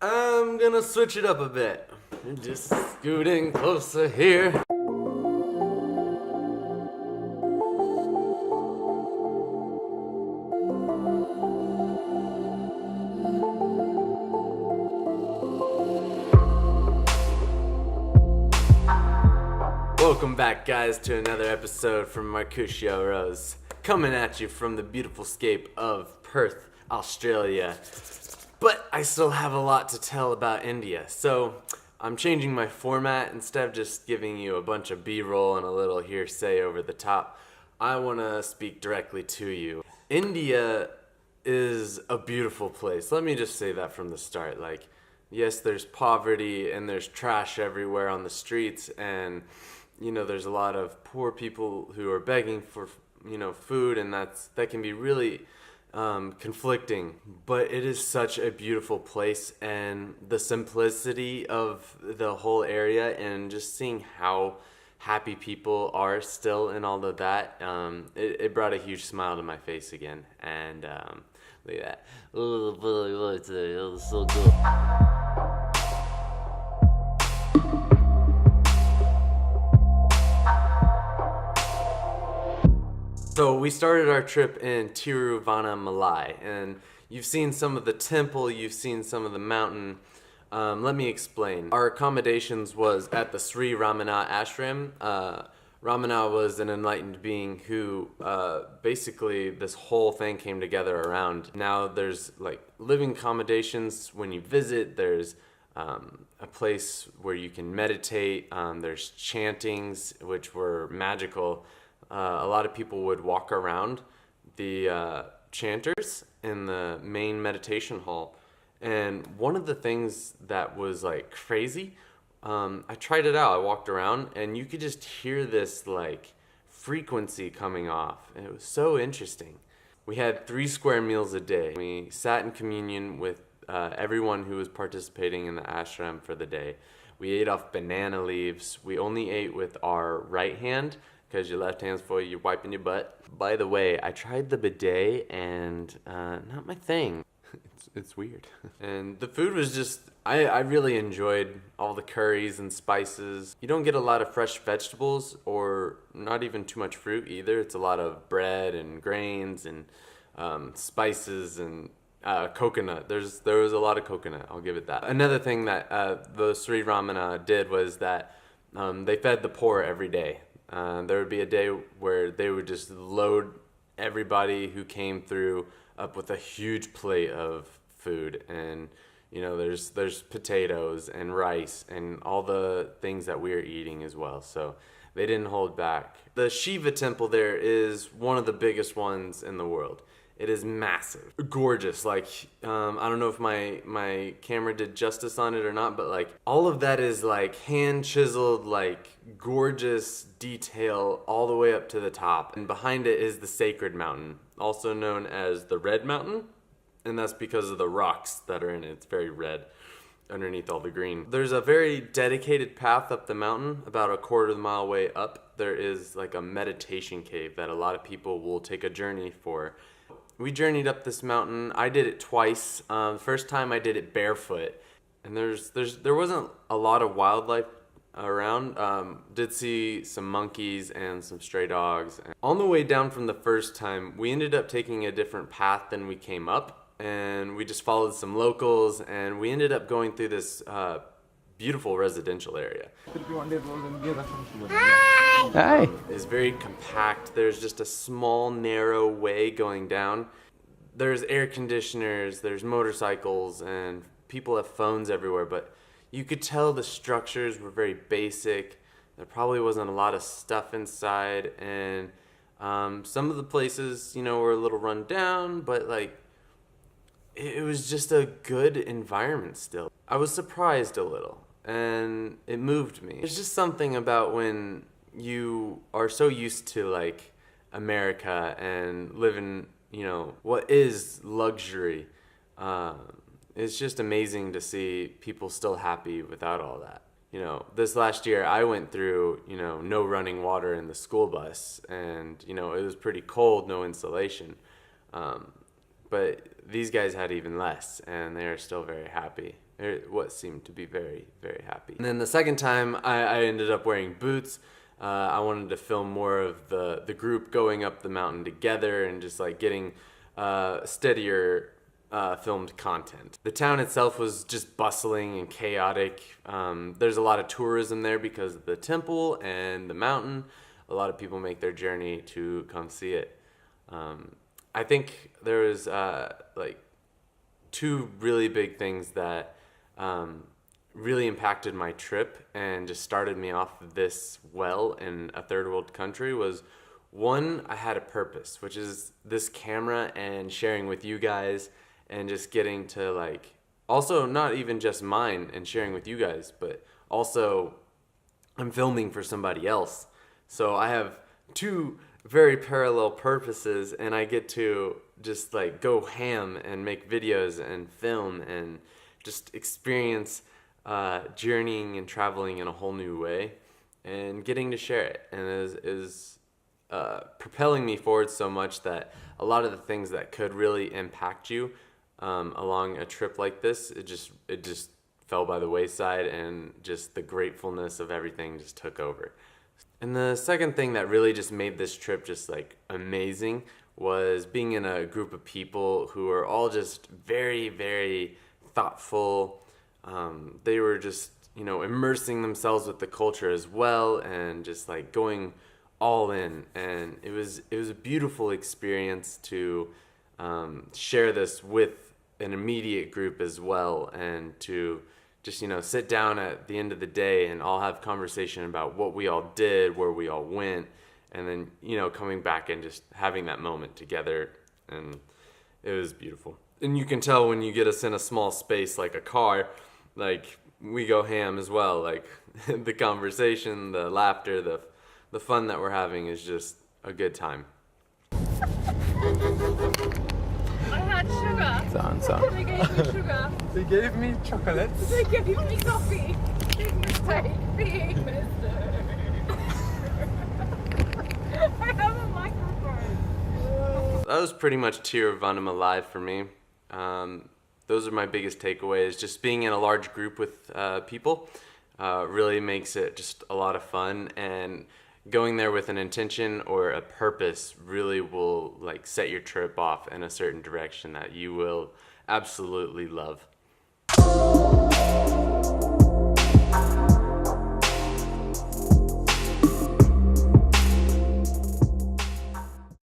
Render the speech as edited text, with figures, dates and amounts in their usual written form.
I'm gonna switch it up a bit. Just scooting closer here. Welcome back, guys, to another episode from Mercutio Rose, coming at you from the beautiful scape of Perth, Australia. But I still have a lot to tell about India, so I'm changing my format. Instead of just giving you a bunch of B-roll and a little hearsay over the top, I want to speak directly to you. India is a beautiful place. Let me just say that from the start. Like, yes, there's poverty and there's trash everywhere on the streets, and there's a lot of poor people who are begging for food, and that can be really conflicting. But it is such a beautiful place, and the simplicity of the whole area, and just seeing how happy people are still in all of that, it brought a huge smile to my face again. And look at that. Oh, it was so good. So we started our trip in Tiruvannamalai, and you've seen some of the temple, you've seen some of the mountain. Let me explain. Our accommodations was at the Sri Ramana ashram. Ramana was an enlightened being who basically this whole thing came together around. Now there's like living accommodations when you visit. There's a place where you can meditate. There's chantings, which were magical. A lot of people would walk around the chanters in the main meditation hall. And one of the things that was like crazy, I tried it out. I walked around and you could just hear this like frequency coming off. And it was so interesting. We had 3 square meals a day. We sat in communion with everyone who was participating in the ashram for the day. We ate off banana leaves. We only ate with our right hand, because your left hand's for you're wiping your butt. By the way, I tried the bidet and not my thing. It's weird. And the food was just, I really enjoyed all the curries and spices. You don't get a lot of fresh vegetables or not even too much fruit either. It's a lot of bread and grains and spices and coconut. There was a lot of coconut, I'll give it that. Another thing that the Sri Ramana did was that they fed the poor every day. There would be a day where they would just load everybody who came through up with a huge plate of food, and there's potatoes and rice and all the things that we are eating as well. So they didn't hold back. The Shiva temple there is one of the biggest ones in the world. It is massive, gorgeous. Like, I don't know if my camera did justice on it or not, but like all of that is like hand chiseled, like gorgeous detail all the way up to the top. And behind it is the Sacred Mountain, also known as the Red Mountain. And that's because of the rocks that are in it. It's very red underneath all the green. There's a very dedicated path up the mountain. About a quarter of a mile way up, there is like a meditation cave that a lot of people will take a journey for. We journeyed up this mountain. I did it twice. The first time I did it barefoot, and there wasn't a lot of wildlife around. Did see some monkeys and some stray dogs. On the way down from the first time, we ended up taking a different path than we came up, and we just followed some locals, and we ended up going through this beautiful residential area. Hi. It's very compact. There's just a small, narrow way going down. There's air conditioners, there's motorcycles, and people have phones everywhere, but you could tell the structures were very basic. There probably wasn't a lot of stuff inside, and some of the places, were a little run down, but like, it was just a good environment still. I was surprised a little, and it moved me. There's just something about when you are so used to like America and living, what is luxury. It's just amazing to see people still happy without all that. This last year I went through, no running water in the school bus, and, it was pretty cold, no insulation. But these guys had even less, and they are still very happy. What seemed to be very, very happy. And then the second time, I ended up wearing boots. I wanted to film more of the group going up the mountain together and just like getting steadier filmed content. The town itself was just bustling and chaotic. There's a lot of tourism there because of the temple and the mountain. A lot of people make their journey to come see it. I think there was like two really big things that really impacted my trip and just started me off this well in a third world country was, one, I had a purpose, which is this camera and sharing with you guys and just getting to like, also not even just mine and sharing with you guys, but also I'm filming for somebody else. So I have two very parallel purposes, and I get to just like go ham and make videos and film and just experience journeying and traveling in a whole new way and getting to share it, and is propelling me forward so much that a lot of the things that could really impact you along a trip like this, it just fell by the wayside, and just the gratefulness of everything just took over. And the second thing that really just made this trip just like amazing was being in a group of people who are all just very, very thoughtful. They were just, immersing themselves with the culture as well and just like going all in. And it was a beautiful experience to share this with an immediate group as well, and to just, sit down at the end of the day and all have conversation about what we all did, where we all went, and then, coming back and just having that moment together. And it was beautiful. And you can tell when you get us in a small space like a car, like we go ham as well. Like the conversation, the laughter, the fun that we're having is just a good time. I had sugar. So. They gave me sugar. They gave me chocolates. They gave me coffee. Big mistake. Big mistake. I have a microphone. That was pretty much Tiruvana Alive for me. Those are my biggest takeaways. Just being in a large group with people really makes it just a lot of fun, and going there with an intention or a purpose really will like set your trip off in a certain direction that you will absolutely love.